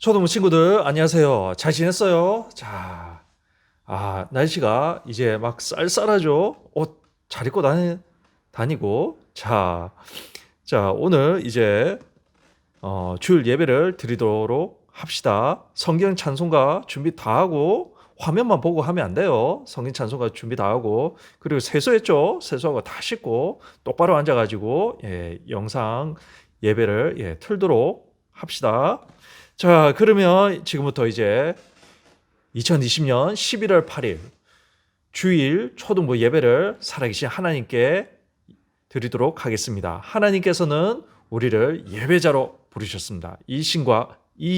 초등 친구들 안녕하세요. 잘 지냈어요? 자, 날씨가 이제 막 쌀쌀하죠? 옷 잘 입고 다니고. 자, 오늘 이제 주일 예배를 드리도록 합시다. 성경 찬송가 준비 다 하고 화면만 보고 하면 안 돼요. 성경 찬송가 준비 다 하고 그리고 세수했죠? 세수하고 다 씻고 똑바로 앉아가지고 영상 예배를 틀도록 합시다. 자, 그러면 지금부터 이제 2020년 11월 8일 주일 초등부 예배를 살아계신 하나님께 드리도록 하겠습니다. 하나님께서는 우리를 예배자로 부르셨습니다. 이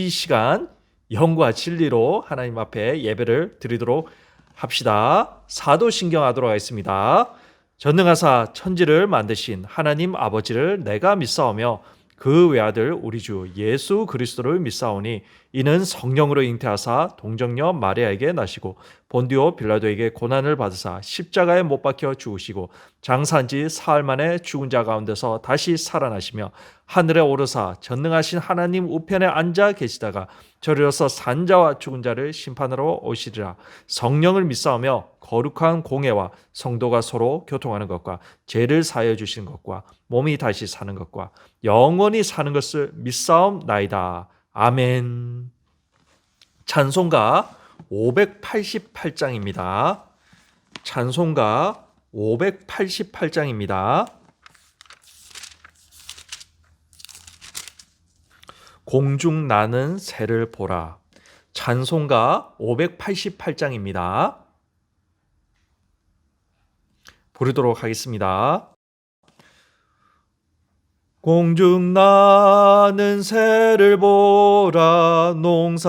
시간 영과 진리로 하나님 앞에 예배를 드리도록 합시다. 사도신경 하도록 하겠습니다. 전능하사 천지를 만드신 하나님 아버지를 내가 믿사오며 그 외아들 우리 주 예수 그리스도를 믿사오니 이는 성령으로 잉태하사 동정녀 마리아에게 나시고 본디오 빌라도에게 고난을 받으사 십자가에 못 박혀 죽으시고 장사한 지 사흘 만에 죽은 자 가운데서 다시 살아나시며 하늘에 오르사 전능하신 하나님 우편에 앉아 계시다가 저리로서 산 자와 죽은 자를 심판하러 오시리라. 성령을 믿사오며 거룩한 공예와 성도가 서로 교통하는 것과 죄를 사하여 주시는 것과 몸이 다시 사는 것과 영원히 사는 것을 믿사옵나이다. 아멘. 찬송가 588장입니다. 찬송가 588장입니다. 공중 나는 새를 보라. 찬송가 588장입니다. 부르도록 하겠습니다. 공중 나는 새를 보라. 농사하지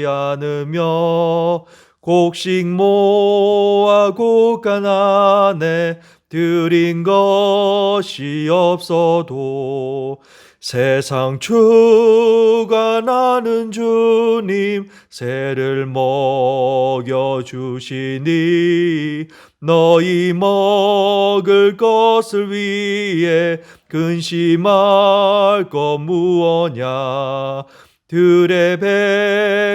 않으며 곡식 모아 곡간 안에 들인 것이 없어도 세상 주관하는 주님 새를 먹여주시니 너희 먹을 것을 위해 근심할 것 무엇냐. 들의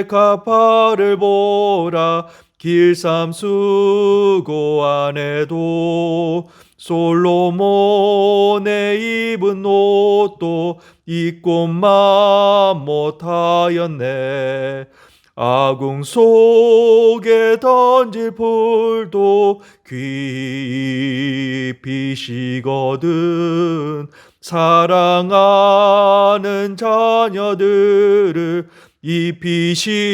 백합화를 보라. 길쌈 수고 안 해도 솔로몬의 입은 옷도 입고만 못하였네. 아궁 속에 던질 풀도 귀입히시거든. 사랑하는 자녀들을 입히시지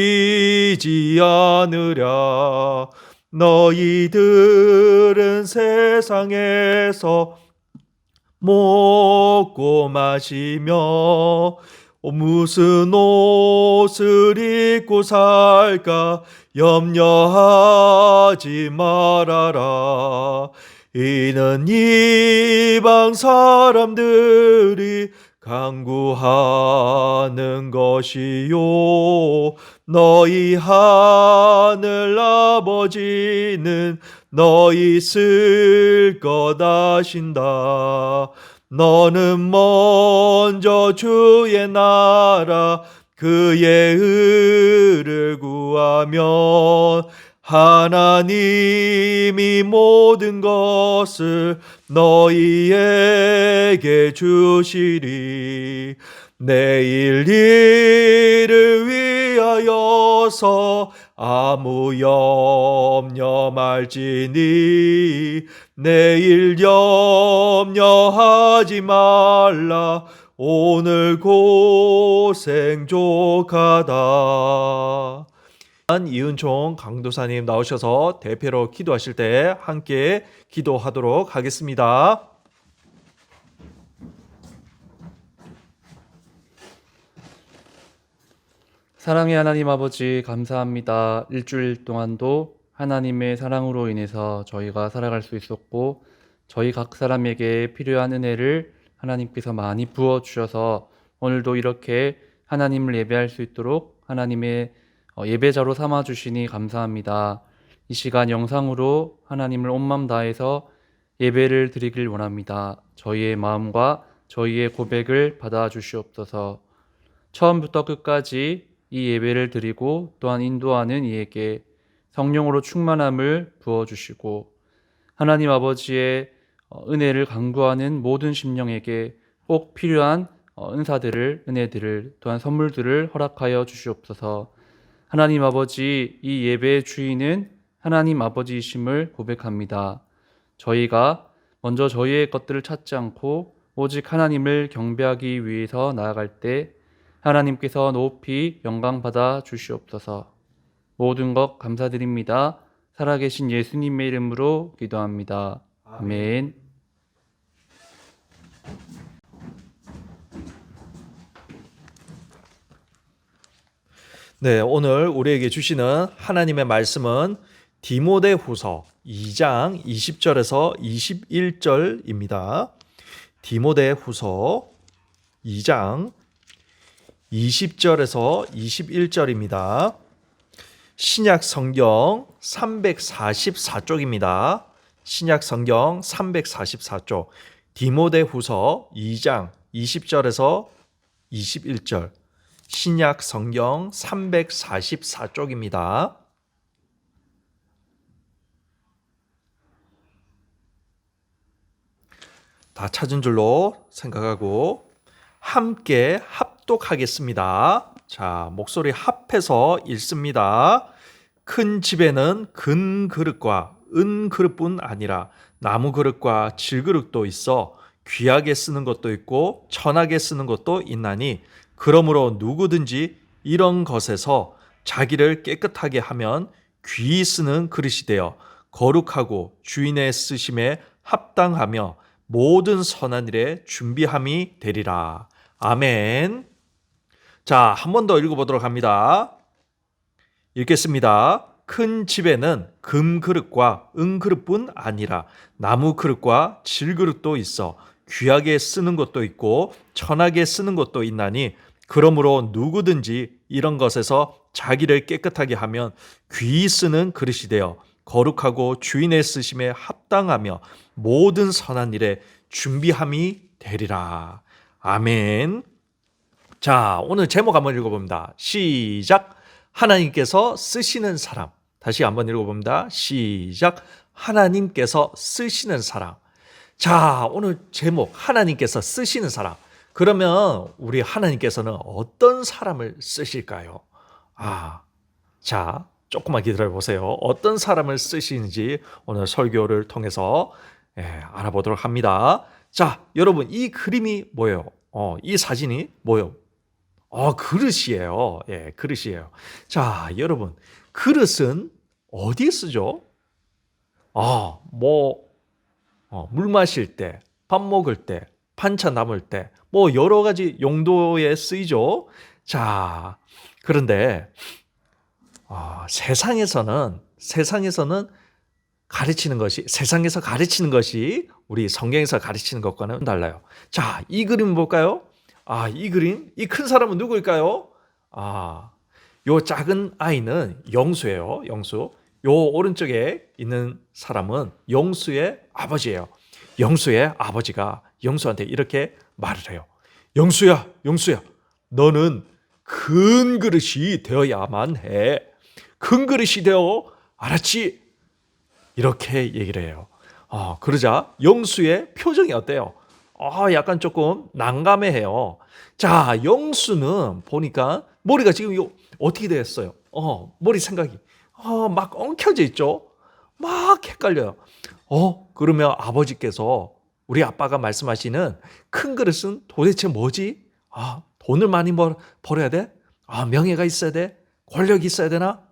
않으랴. 너희들은 세상에서 먹고 마시며 무슨 옷을 입고 살까 염려하지 말아라. 이는 이방 사람들이 간구하는 것이요 너희 하늘 아버지는 너희 쓸 것 아신다. 너는 먼저 주의 나라 그의 의를 구하면 하나님이 모든 것을 너희에게 주시리. 내일 일을 위하여서 아무 염려 말지니 내일 염려하지 말라. 오늘 고생 족하다. 이은총 강도사님 나오셔서 대표로 기도하실 때 함께 기도하도록 하겠습니다. 사랑의 하나님 아버지 감사합니다. 일주일 동안도 하나님의 사랑으로 인해서 저희가 살아갈 수 있었고 저희 각 사람에게 필요한 은혜를 하나님께서 많이 부어주셔서 오늘도 이렇게 하나님을 예배할 수 있도록 하나님의 예배자로 삼아주시니 감사합니다. 이 시간 영상으로 하나님을 온 마음 다해서 예배를 드리길 원합니다. 저희의 마음과 저희의 고백을 받아주시옵소서. 처음부터 끝까지 이 예배를 드리고 또한 인도하는 이에게 성령으로 충만함을 부어주시고 하나님 아버지의 은혜를 강구하는 모든 심령에게 꼭 필요한 은사들을, 은혜들을, 또한 선물들을 허락하여 주시옵소서. 하나님 아버지, 이 예배의 주인은 하나님 아버지이심을 고백합니다. 저희가 먼저 저희의 것들을 찾지 않고 오직 하나님을 경배하기 위해서 나아갈 때 하나님께서 높이 영광 받아 주시옵소서. 모든 것 감사드립니다. 살아계신 예수님의 이름으로 기도합니다. 아멘. 네, 오늘 우리에게 주시는 하나님의 말씀은 디모데후서 2장 20절에서 21절입니다. 디모데후서 2장 20절에서 21절입니다. 신약 성경 344쪽입니다. 신약 성경 344쪽. 디모데후서 2장 20절에서 21절. 신약 성경 344쪽입니다. 다 찾은 줄로 생각하고 함께 합독하겠습니다. 자, 목소리 합해서 읽습니다. 큰 집에는 금 그릇과 은 그릇뿐 아니라 나무 그릇과 질 그릇도 있어 귀하게 쓰는 것도 있고 천하게 쓰는 것도 있나니 그러므로 누구든지 이런 것에서 자기를 깨끗하게 하면 귀히 쓰는 그릇이 되어 거룩하고 주인의 쓰심에 합당하며 모든 선한 일에 준비함이 되리라. 아멘. 자, 한 번 더 읽어보도록 합니다. 읽겠습니다. 큰 집에는 금 그릇과 은 그릇뿐 아니라 나무 그릇과 질 그릇도 있어 귀하게 쓰는 것도 있고 천하게 쓰는 것도 있나니 그러므로 누구든지 이런 것에서 자기를 깨끗하게 하면 귀히 쓰는 그릇이 되어 거룩하고 주인의 쓰심에 합당하며 모든 선한 일에 준비함이 되리라. 아멘. 자, 오늘 제목 한번 읽어봅니다. 시작. 하나님께서 쓰시는 사람. 다시 한번 읽어봅니다. 시작. 하나님께서 쓰시는 사람. 자, 오늘 제목 하나님께서 쓰시는 사람. 그러면 우리 하나님께서는 어떤 사람을 쓰실까요? 자, 조금만 기다려 보세요. 어떤 사람을 쓰시는지 오늘 설교를 통해서 알아보도록 합니다. 자, 여러분 이 그림이 뭐예요? 이 사진이 뭐예요? 그릇이에요. 예, 그릇이에요. 자, 여러분 그릇은 어디에 쓰죠? 물 마실 때, 밥 먹을 때, 반찬 담을 때, 여러 가지 용도에 쓰이죠. 자, 그런데 세상에서는 세상에서 가르치는 것이 우리 성경에서 가르치는 것과는 달라요. 자, 이 그림 볼까요? 이 그림, 이 큰 사람은 누구일까요? 요 작은 아이는 영수예요. 영수. 요 오른쪽에 있는 사람은 영수의 아버지예요. 영수의 아버지가 영수한테 이렇게 말을 해요. 영수야, 너는 큰 그릇이 되어야만 해. 큰 그릇이 되어, 알았지? 이렇게 얘기를 해요. 그러자 영수의 표정이 어때요? 약간 조금 난감해해요. 자, 영수는 보니까 머리가 지금 어떻게 됐어요? 머리 생각이 막 엉켜져 있죠? 막 헷갈려요. 그러면 아버지께서 우리 아빠가 말씀하시는 큰 그릇은 도대체 뭐지? 돈을 많이 벌어야 돼? 명예가 있어야 돼? 권력이 있어야 되나?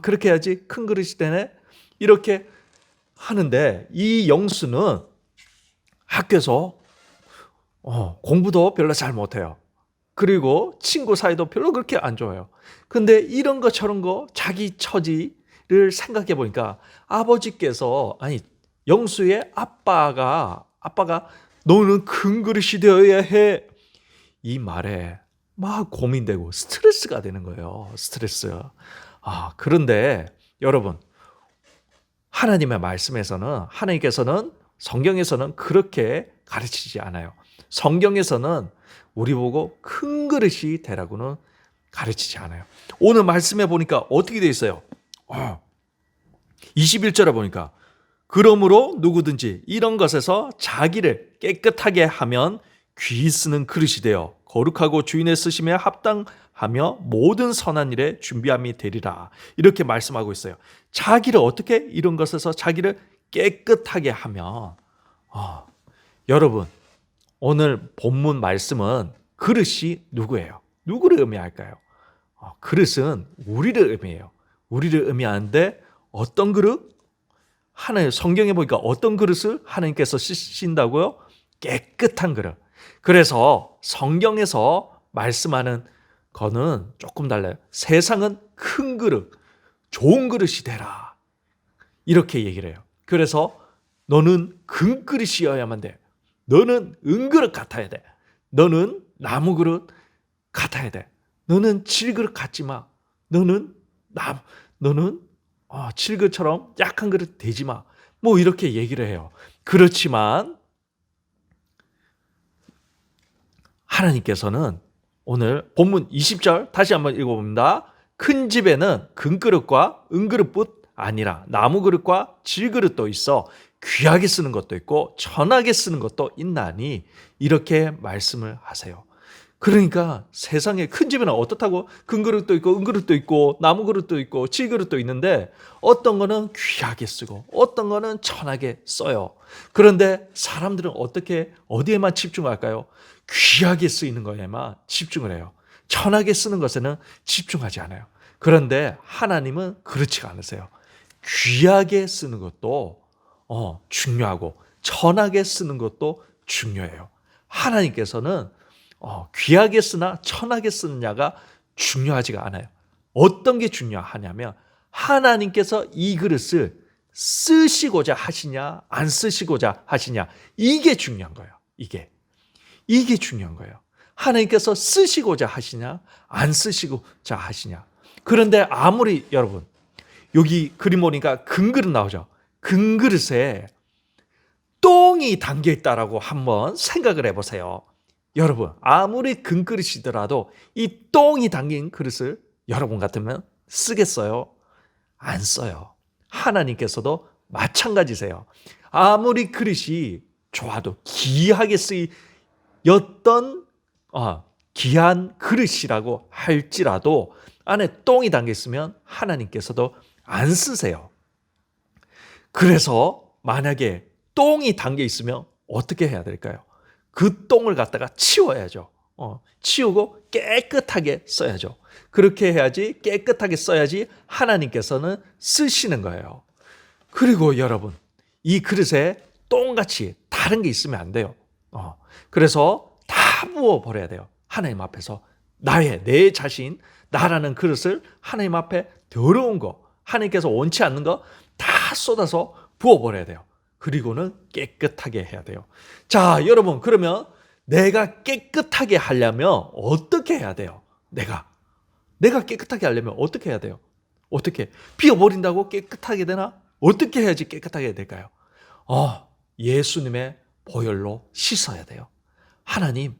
그렇게 해야지 큰 그릇이 되네? 이렇게 하는데 이 영수는 학교에서 공부도 별로 잘 못해요. 그리고 친구 사이도 별로 그렇게 안 좋아요. 근데 이런 거 저런 거 자기 처지를 생각해 보니까 아버지께서 영수의 아빠가 너는 큰 그릇이 되어야 해. 이 말에 막 고민되고 스트레스가 되는 거예요. 스트레스. 그런데 여러분 하나님의 말씀에서는 하나님께서는 성경에서는 그렇게 가르치지 않아요. 성경에서는 우리 보고 큰 그릇이 되라고는 가르치지 않아요. 오늘 말씀해 보니까 어떻게 되어 있어요? 21절에 보니까 그러므로 누구든지 이런 것에서 자기를 깨끗하게 하면 귀 쓰는 그릇이 되어 거룩하고 주인의 쓰심에 합당하며 모든 선한 일에 준비함이 되리라. 이렇게 말씀하고 있어요. 자기를 어떻게 이런 것에서 자기를 깨끗하게 하면 여러분 오늘 본문 말씀은 그릇이 누구예요? 누구를 의미할까요? 그릇은 우리를 의미해요. 우리를 의미하는데 어떤 그릇? 하나님 성경에 보니까 어떤 그릇을 하나님께서 쓰신다고요? 깨끗한 그릇. 그래서 성경에서 말씀하는 거는 조금 달라요. 세상은 큰 그릇, 좋은 그릇이 되라. 이렇게 얘기를 해요. 그래서 너는 금 그릇이어야만 돼. 너는 은그릇 같아야 돼. 너는 나무 그릇 같아야 돼. 너는 질그릇 같지 마. 너는 질그릇처럼 약한 그릇 되지 마. 뭐 이렇게 얘기를 해요. 그렇지만 하나님께서는 오늘 본문 20절 다시 한번 읽어봅니다. 큰 집에는 금그릇과 은그릇뿐 아니라 나무 그릇과 질그릇도 있어 귀하게 쓰는 것도 있고 천하게 쓰는 것도 있나니 이렇게 말씀을 하세요. 그러니까 세상에 큰 집에는 어떻다고 금그릇도 있고 은그릇도 있고 나무 그릇도 있고 질그릇도 있는데 어떤 거는 귀하게 쓰고 어떤 거는 천하게 써요. 그런데 사람들은 어디에만 집중할까요? 귀하게 쓰이는 거에만 집중을 해요. 천하게 쓰는 것에는 집중하지 않아요. 그런데 하나님은 그렇지가 않으세요. 귀하게 쓰는 것도 중요하고 천하게 쓰는 것도 중요해요. 하나님께서는 귀하게 쓰나 천하게 쓰느냐가 중요하지가 않아요. 어떤 게 중요하냐면 하나님께서 이 그릇을 쓰시고자 하시냐 안 쓰시고자 하시냐 이게 중요한 거예요. 이게 중요한 거예요. 하나님께서 쓰시고자 하시냐 안 쓰시고자 하시냐. 그런데 아무리 여러분 여기 그림 보니까 금그릇 나오죠. 금그릇에 똥이 담겨 있다라고 한번 생각을 해보세요. 여러분 아무리 금그릇이더라도 이 똥이 담긴 그릇을 여러분 같으면 쓰겠어요? 안 써요. 하나님께서도 마찬가지세요. 아무리 그릇이 좋아도 귀하게 쓰였던 귀한 그릇이라고 할지라도 안에 똥이 담겨 있으면 하나님께서도 안 쓰세요. 그래서 만약에 똥이 담겨 있으면 어떻게 해야 될까요? 그 똥을 갖다가 치워야죠. 치우고 깨끗하게 써야죠. 그렇게 해야지 깨끗하게 써야지 하나님께서는 쓰시는 거예요. 그리고 여러분 이 그릇에 똥같이 다른 게 있으면 안 돼요. 그래서 다 부어버려야 돼요. 하나님 앞에서 내 자신 나라는 그릇을 하나님 앞에 더러운 거 하나님께서 원치 않는 거 다 쏟아서 부어버려야 돼요. 그리고는 깨끗하게 해야 돼요. 자, 여러분 그러면 내가 깨끗하게 하려면 어떻게 해야 돼요? 내가 깨끗하게 하려면 어떻게 해야 돼요? 어떻게? 비워버린다고 깨끗하게 되나? 어떻게 해야지 깨끗하게 될까요? 예수님의 보혈로 씻어야 돼요. 하나님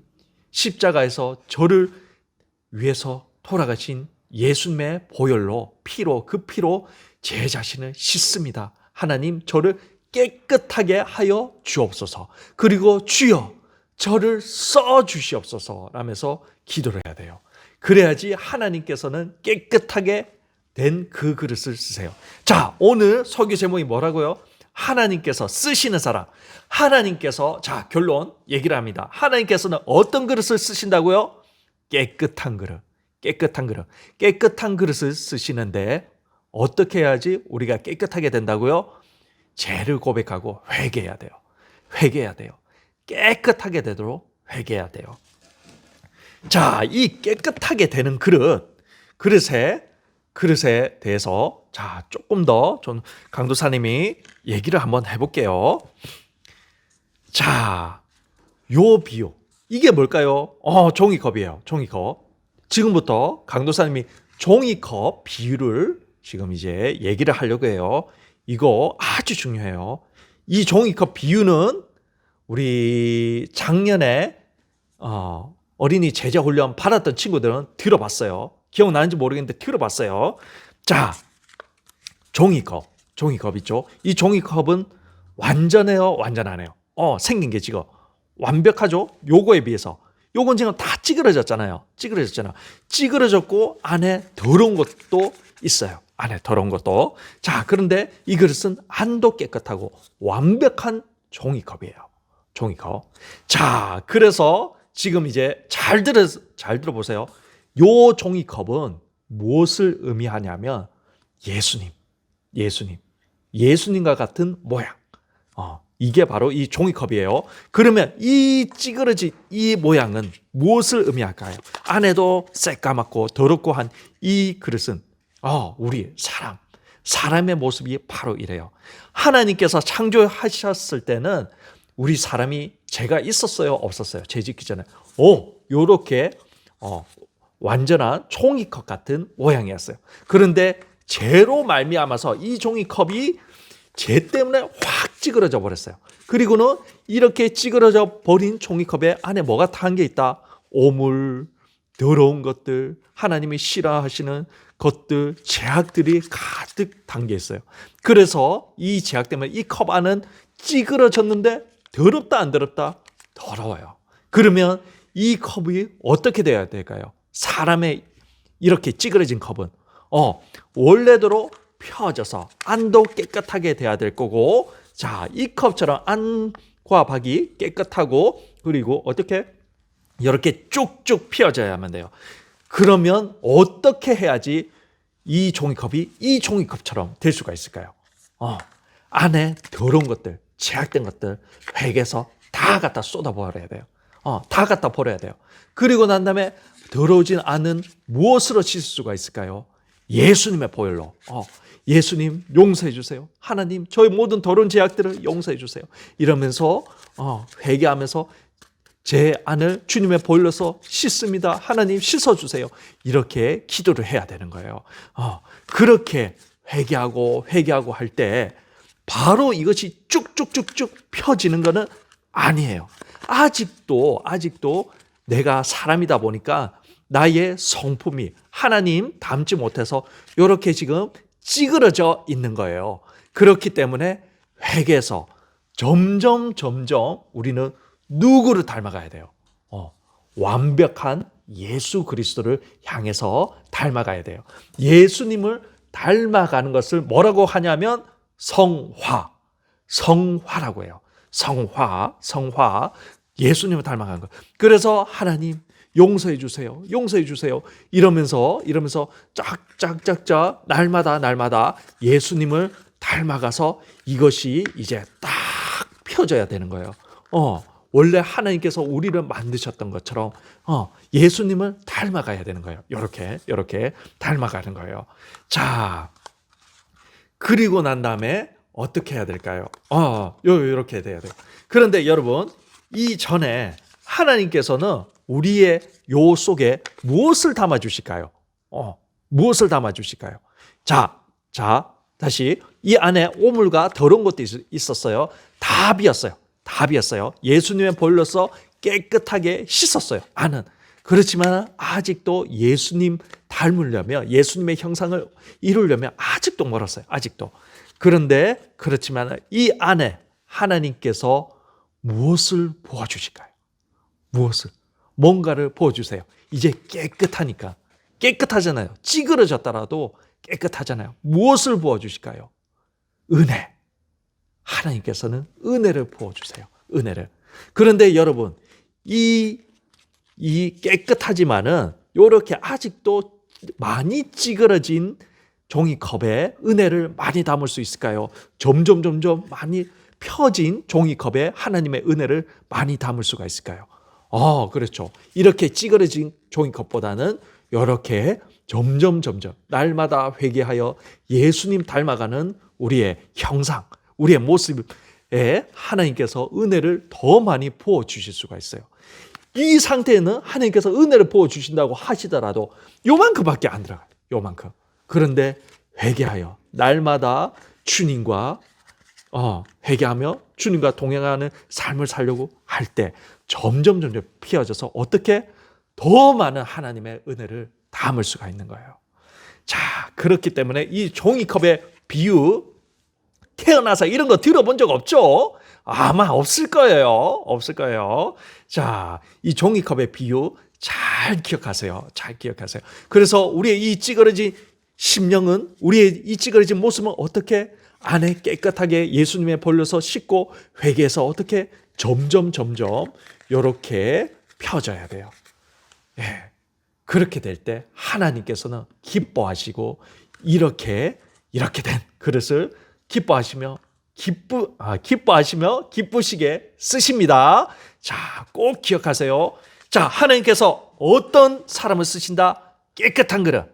십자가에서 저를 위해서 돌아가신 예수님의 보혈로 그 피로 제 자신을 씻습니다. 하나님 저를 깨끗하게 하여 주옵소서. 그리고 주여 저를 써 주시옵소서 라면서 기도를 해야 돼요. 그래야지 하나님께서는 깨끗하게 된 그 그릇을 쓰세요. 자, 오늘 설교 제목이 뭐라고요? 하나님께서 쓰시는 사람. 하나님께서 결론 얘기를 합니다. 하나님께서는 어떤 그릇을 쓰신다고요? 깨끗한 그릇. 깨끗한 그릇을 쓰시는데 어떻게 해야지 우리가 깨끗하게 된다고요? 죄를 고백하고 회개해야 돼요. 깨끗하게 되도록 회개해야 돼요. 자, 이 깨끗하게 되는 그릇에 대해서 조금 더 좀 강도사님이 얘기를 한번 해볼게요. 자, 요 비유 이게 뭘까요? 종이컵이에요. 종이컵. 지금부터 강도사님이 종이컵 비유를 지금 이제 얘기를 하려고 해요. 이거 아주 중요해요. 이 종이컵 비유는 우리 작년에 어린이 제자 훈련 받았던 친구들은 들어봤어요. 기억나는지 모르겠는데 들어봤어요. 자, 종이컵 있죠. 이 종이컵은 완전해요, 완전하네요. 생긴 게 지금 완벽하죠. 요거에 비해서 요건 지금 다 찌그러졌잖아요. 찌그러졌고 안에 더러운 것도 있어요. 안에 더러운 것도. 자, 그런데 이 그릇은 안도 깨끗하고 완벽한 종이컵이에요. 종이컵. 자, 그래서 지금 이제 잘 들어보세요. 요 종이컵은 무엇을 의미하냐면 예수님과 같은 모양. 이게 바로 이 종이컵이에요. 그러면 이 찌그러진 이 모양은 무엇을 의미할까요? 안에도 새까맣고 더럽고 한 이 그릇은 우리 사람의 모습이 바로 이래요. 하나님께서 창조하셨을 때는 우리 사람이 죄가 있었어요, 없었어요? 죄 짓기 전에. 요렇게 완전한 종이컵 같은 모양이었어요. 그런데 죄로 말미암아서 이 종이컵이 죄 때문에 확 찌그러져 버렸어요. 그리고는 이렇게 찌그러져 버린 종이컵에 안에 뭐가 탄 게 있다? 오물, 더러운 것들, 하나님이 싫어하시는 것들, 죄악들이 가득 담겨 있어요. 그래서 이 죄악 때문에 이 컵 안은 찌그러졌는데 더럽다 안 더럽다? 더러워요. 그러면 이 컵이 어떻게 돼야 될까요? 사람의 이렇게 찌그러진 컵은 원래대로 펴져서 안도 깨끗하게 돼야 될 거고, 자, 이 컵처럼 안과 밖이 깨끗하고 그리고 어떻게 이렇게 쭉쭉 펴져야만 돼요. 그러면 어떻게 해야지 이 종이컵이 이 종이컵처럼 될 수가 있을까요? 안에 더러운 것들, 죄악된 것들 회개해서 다 갖다 쏟아버려야 돼요. 다 갖다 버려야 돼요. 그리고 난 다음에 더러워진 안은 무엇으로 씻을 수가 있을까요? 예수님의 보혈로. 예수님 용서해 주세요. 하나님 저희 모든 더러운 죄악들을 용서해 주세요. 이러면서 회개하면서 제 안을 주님의 보혈로서 씻습니다. 하나님 씻어주세요. 이렇게 기도를 해야 되는 거예요. 그렇게 회개하고 할 때 바로 이것이 쭉쭉쭉쭉 펴지는 것은 아니에요. 아직도 내가 사람이다 보니까 나의 성품이 하나님 닮지 못해서 이렇게 지금 찌그러져 있는 거예요. 그렇기 때문에 회개해서 점점 우리는 누구를 닮아가야 돼요? 완벽한 예수 그리스도를 향해서 닮아가야 돼요. 예수님을 닮아가는 것을 뭐라고 하냐면 성화라고 해요. 성화. 예수님을 닮아가는 것. 그래서 하나님 용서해 주세요. 이러면서 짝짝짝짝 날마다 예수님을 닮아가서 이것이 이제 딱 펴져야 되는 거예요. 원래 하나님께서 우리를 만드셨던 것처럼 예수님을 닮아가야 되는 거예요. 이렇게 닮아가는 거예요. 자, 그리고 난 다음에 어떻게 해야 될까요? 이렇게 돼야 돼요. 그런데 여러분, 이전에 하나님께서는 우리의 요 속에 무엇을 담아 주실까요? 무엇을 담아 주실까요? 자, 다시 이 안에 오물과 더러운 것도 있었어요. 다 비었어요. 예수님의 보혈로서 깨끗하게 씻었어요. 안은. 그렇지만 아직도 예수님 닮으려면, 예수님의 형상을 이루려면 아직도 멀었어요. 아직도. 그런데 그렇지만 이 안에 하나님께서 무엇을 보여주실까요? 뭔가를 보여주세요. 이제 깨끗하잖아요. 찌그러졌더라도 깨끗하잖아요. 무엇을 보여주실까요? 은혜. 하나님께서는 은혜를 부어주세요. 은혜를. 그런데 여러분, 이 깨끗하지만은 이렇게 아직도 많이 찌그러진 종이컵에 은혜를 많이 담을 수 있을까요? 점점 많이 펴진 종이컵에 하나님의 은혜를 많이 담을 수가 있을까요? 그렇죠. 이렇게 찌그러진 종이컵보다는 이렇게 점점 날마다 회개하여 예수님 닮아가는 우리의 형상, 우리의 모습에 하나님께서 은혜를 더 많이 부어주실 수가 있어요. 이 상태에는 하나님께서 은혜를 부어주신다고 하시더라도 요만큼밖에 안 들어가요. 요만큼. 그런데 회개하여 날마다 주님과 회개하며 주님과 동행하는 삶을 살려고 할 때 점점 피어져서 어떻게 더 많은 하나님의 은혜를 담을 수가 있는 거예요. 자, 그렇기 때문에 이 종이컵의 비유, 태어나서 이런 거 들어본 적 없죠? 아마 없을 거예요. 없을 거예요. 자, 이 종이컵의 비유 잘 기억하세요. 잘 기억하세요. 그래서 우리의 이 찌그러진 심령은, 우리의 이 찌그러진 모습은 어떻게 안에 깨끗하게 예수님의 볼로서 씻고 회개해서 어떻게 점점 이렇게 펴져야 돼요. 예. 그렇게 될 때 하나님께서는 기뻐하시고 이렇게 된 그릇을 기뻐하시며 기쁘시게 쓰십니다. 자, 꼭 기억하세요. 자, 하나님께서 어떤 사람을 쓰신다? 깨끗한 그릇.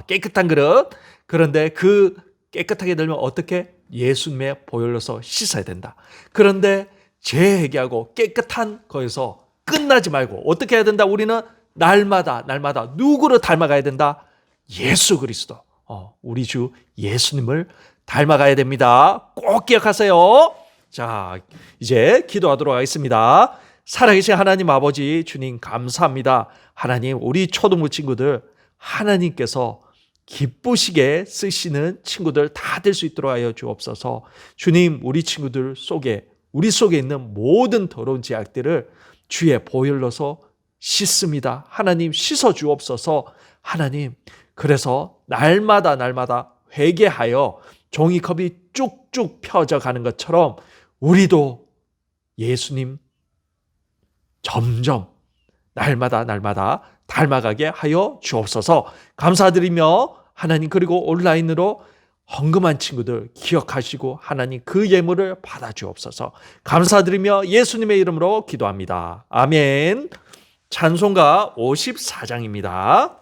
깨끗한 그릇. 그런데 그 깨끗하게 되면 어떻게? 예수님의 보혈로서 씻어야 된다. 그런데 재회개하고 깨끗한 거에서 끝나지 말고 어떻게 해야 된다? 우리는 날마다 누구를 닮아가야 된다? 예수 그리스도. 우리 주 예수님을 닮아가야 됩니다. 꼭 기억하세요. 자, 이제 기도하도록 하겠습니다. 살아계신 하나님 아버지 주님 감사합니다. 하나님, 우리 초등부 친구들 하나님께서 기쁘시게 쓰시는 친구들 다 될 수 있도록 하여 주옵소서. 주님, 우리 친구들 속에, 우리 속에 있는 모든 더러운 죄악들을 주의 보혈로서 씻습니다. 하나님, 씻어 주옵소서. 하나님, 그래서 날마다 회개하여 종이컵이 쭉쭉 펴져 가는 것처럼 우리도 예수님 점점 날마다 닮아가게 하여 주옵소서. 감사드리며 하나님, 그리고 온라인으로 헌금한 친구들 기억하시고 하나님 그 예물을 받아 주옵소서. 감사드리며 예수님의 이름으로 기도합니다. 아멘. 찬송가 54장입니다.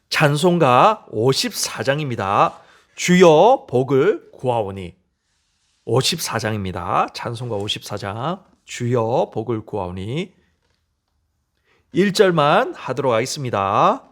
찬송가 54장입니다. 주여 복을 구하오니. 54장입니다. 찬송가 54장. 주여 복을 구하오니. 1절만 하도록 하겠습니다.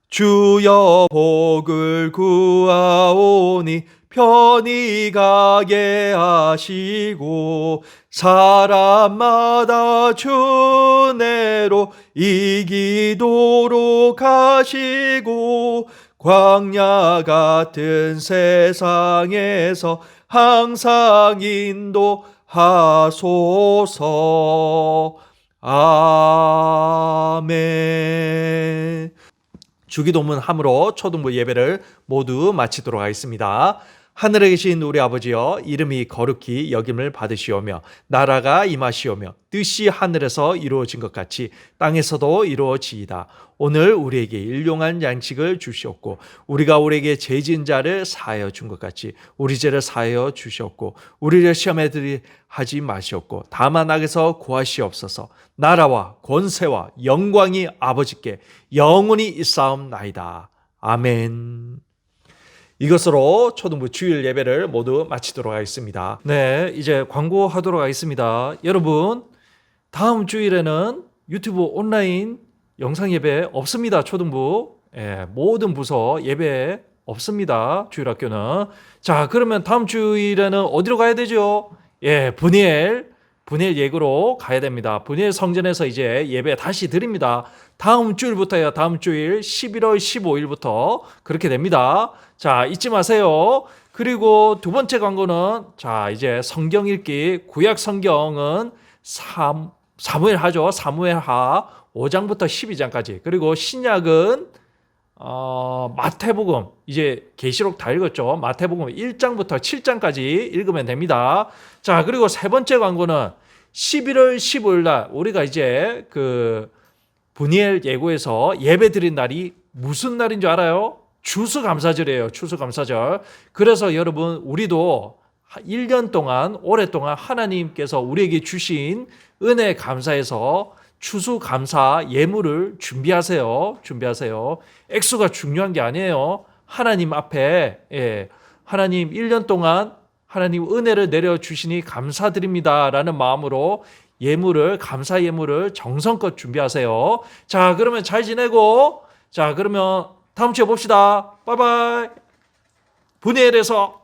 주여 복을 구하오니 편히 가게 하시고 사람마다 주내로 이기도록 하시고 광야 같은 세상에서 항상 인도하소서. 아멘. 주기도문 함으로 초등부 예배를 모두 마치도록 하겠습니다. 하늘에 계신 우리 아버지여, 이름이 거룩히 여김을 받으시오며 나라가 임하시오며 뜻이 하늘에서 이루어진 것 같이 땅에서도 이루어지이다. 오늘 우리에게 일용할 양식을 주시옵고 우리가 우리에게 죄 지은 자를 사하여 준 것 같이 우리 죄를 사하여 주시옵고 우리를 시험에 들게 하지 마시옵고 다만 악에서 구하시옵소서. 나라와 권세와 영광이 아버지께 영원히 있사옵나이다. 아멘. 이것으로 초등부 주일 예배를 모두 마치도록 하겠습니다. 네, 이제 광고하도록 하겠습니다. 여러분, 다음 주일에는 유튜브 온라인 영상 예배 없습니다. 초등부 모든 부서 예배 없습니다. 주일학교는. 자, 그러면 다음 주일에는 어디로 가야 되죠? 분이엘 예구로 가야 됩니다. 분이엘 성전에서 이제 예배 다시 드립니다. 다음 주일부터요. 다음 주일 11월 15일부터 그렇게 됩니다. 자, 잊지 마세요. 그리고 두 번째 광고는 자, 이제 성경 읽기, 구약 성경은 사무엘 하죠. 사무엘 하 5장부터 12장까지. 그리고 신약은 마태복음, 이제 계시록 다 읽었죠. 마태복음 1장부터 7장까지 읽으면 됩니다. 자, 그리고 세 번째 광고는 11월 15일 날 우리가 이제 그 분이엘 예고에서 예배 드린 날이 무슨 날인 줄 알아요? 추수감사절이에요. 추수감사절. 그래서 여러분, 우리도 1년 동안, 오랫동안 하나님께서 우리에게 주신 은혜 감사해서 추수감사 예물을 준비하세요. 액수가 중요한 게 아니에요. 하나님 앞에, 하나님 1년 동안 하나님 은혜를 내려주시니 감사드립니다라는 마음으로 감사 예물을 정성껏 준비하세요. 자, 그러면 잘 지내고, 자, 그러면 다음 주에 봅시다. 바이바이. 분이엘에서